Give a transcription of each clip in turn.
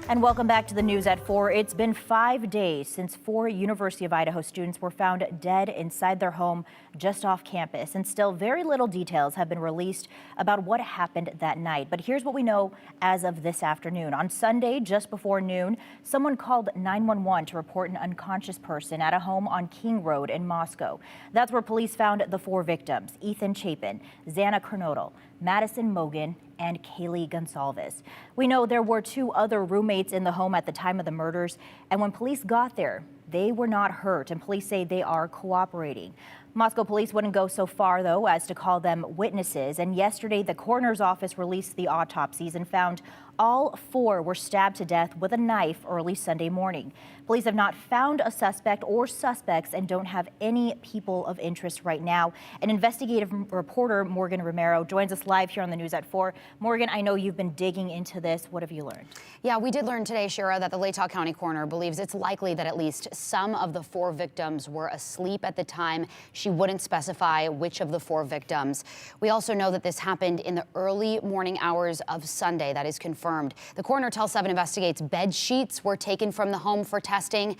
And welcome back to the news at 4. It's been 5 days since 4 University of Idaho students were found dead inside their home just off campus. And still very little details have been released about what happened that night. But here's what we know as of this afternoon. On Sunday, just before noon, someone called 911 to report an unconscious person at a home on King Road in Moscow. That's where police found the 4 victims: Ethan Chapin, Xana Kernodle, Madison Mogen, and Kaylee GonCalves. We know there were 2 other roommates in the home at the time of the murders, and when police got there, they were not hurt, and police say they are cooperating. Moscow police wouldn't go so far, though, as to call them witnesses. And yesterday, the coroner's office released the autopsies and found all 4 were stabbed to death with a knife early Sunday morning. Police have not found a suspect or suspects and don't have any people of interest right now. An investigative reporter, Morgan Romero, joins us live here on the News at 4. Morgan, I know you've been digging into this. What have you learned? Yeah, we did learn today, Shira, that the Latah County Coroner believes it's likely that at least some of the 4 victims were asleep at the time. She wouldn't specify which of the 4 victims. We also know that this happened in the early morning hours of Sunday. That is confirmed. The coroner tells 7 Investigates bed sheets were taken from the home for testing,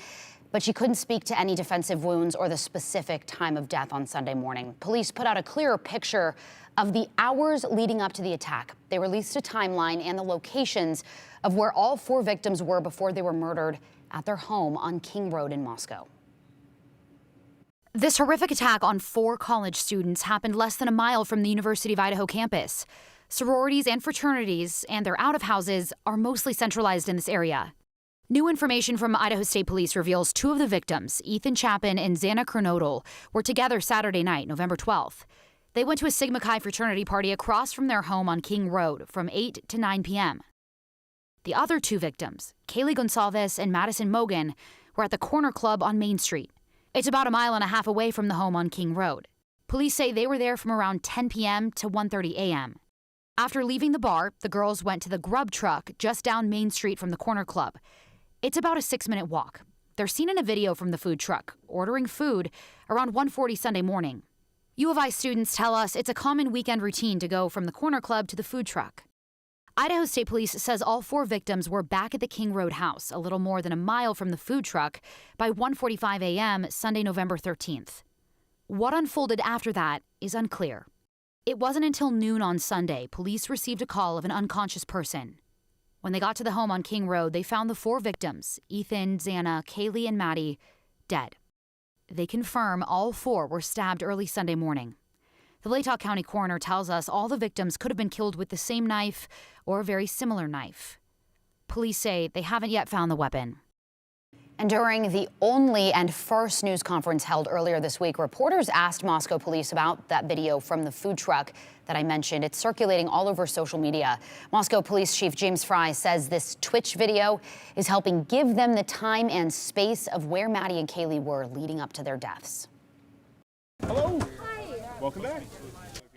but she couldn't speak to any defensive wounds or the specific time of death on Sunday morning. Police put out a clearer picture of the hours leading up to the attack. They released a timeline and the locations of where all 4 victims were before they were murdered at their home on King Road in Moscow. This horrific attack on 4 college students happened less than a mile from the University of Idaho campus. Sororities and fraternities and their out-of-houses are mostly centralized in this area. New information from Idaho State Police reveals 2 of the victims, Ethan Chapin and Xana Kernodle, were together Saturday night, November 12th. They went to a Sigma Chi fraternity party across from their home on King Road from 8 to 9 p.m. The other 2 victims, Kaylee GonCalves and Madison Mogen, were at the Corner Club on Main Street. It's about a mile and a half away from the home on King Road. Police say they were there from around 10 p.m. to 1:30 a.m. After leaving the bar, the girls went to the grub truck just down Main Street from the Corner Club. It's about a 6-minute walk. They're seen in a video from the food truck, ordering food around 1:40 Sunday morning. U of I students tell us it's a common weekend routine to go from the Corner Club to the food truck. Idaho State Police says all 4 victims were back at the King Road house, a little more than a mile from the food truck, by 1:45 a.m. Sunday, November 13th. What unfolded after that is unclear. It wasn't until noon on Sunday police received a call of an unconscious person. When they got to the home on King Road, they found the 4 victims, Ethan, Xana, Kaylee, and Maddie, dead. They confirm all 4 were stabbed early Sunday morning. The Latah County Coroner tells us all the victims could have been killed with the same knife or a very similar knife. Police say they haven't yet found the weapon. And during the only and first news conference held earlier this week, reporters asked Moscow police about that video from the food truck that I mentioned. It's circulating all over social media. Moscow Police Chief James Fry says this Twitch video is helping give them the time and space of where Maddie and Kaylee were leading up to their deaths. Hello. Hi. Welcome back.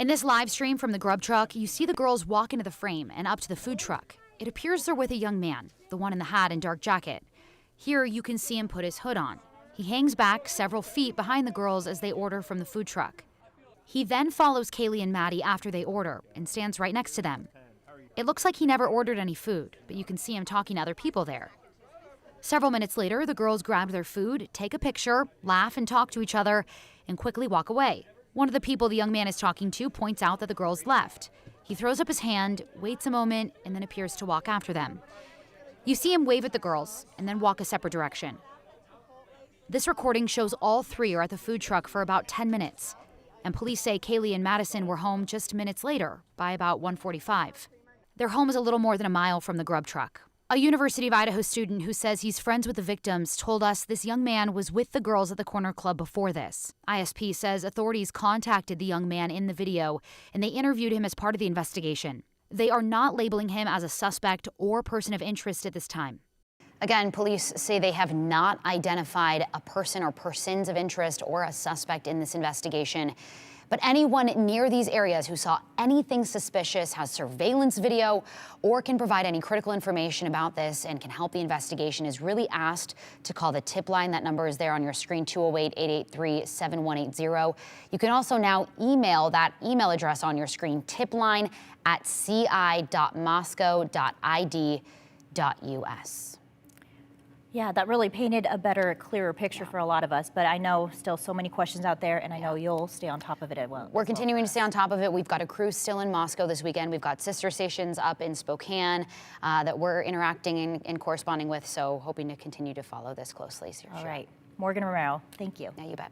In this live stream from the grub truck, you see the girls walk into the frame and up to the food truck. It appears they're with a young man, the one in the hat and dark jacket. Here you can see him put his hood on. He hangs back several feet behind the girls as they order from the food truck. He then follows Kaylee and Maddie after they order and stands right next to them. It looks like he never ordered any food, but you can see him talking to other people there. Several minutes later, the girls grab their food, take a picture, laugh and talk to each other, and quickly walk away. One of the people the young man is talking to points out that the girls left. He throws up his hand, waits a moment, and then appears to walk after them. You see him wave at the girls and then walk a separate direction. This recording shows all 3 are at the food truck for about 10 minutes, and police say Kaylee and Madison were home just minutes later, by about 1:45. Their home is a little more than a mile from the grub truck. A University of Idaho student who says he's friends with the victims told us this young man was with the girls at the Corner Club before this. ISP says authorities contacted the young man in the video, and they interviewed him as part of the investigation. They are not labeling him as a suspect or person of interest at this time. Again, police say they have not identified a person or persons of interest or a suspect in this investigation. But anyone near these areas who saw anything suspicious, has surveillance video, or can provide any critical information about this and can help the investigation is really asked to call the tip line. That number is there on your screen, 208-883-7180. You can also now email that email address on your screen, tipline@ci.moscow.id. Yeah, that really painted a better, clearer picture for a lot of us, but I know still so many questions out there, and I know you'll stay on top of it as well. We're continuing to stay on top of it. We've got a crew still in Moscow this weekend. We've got sister stations up in Spokane that we're interacting and corresponding with, so hoping to continue to follow this closely. All right. Morgan Romero, thank you. Yeah, you bet.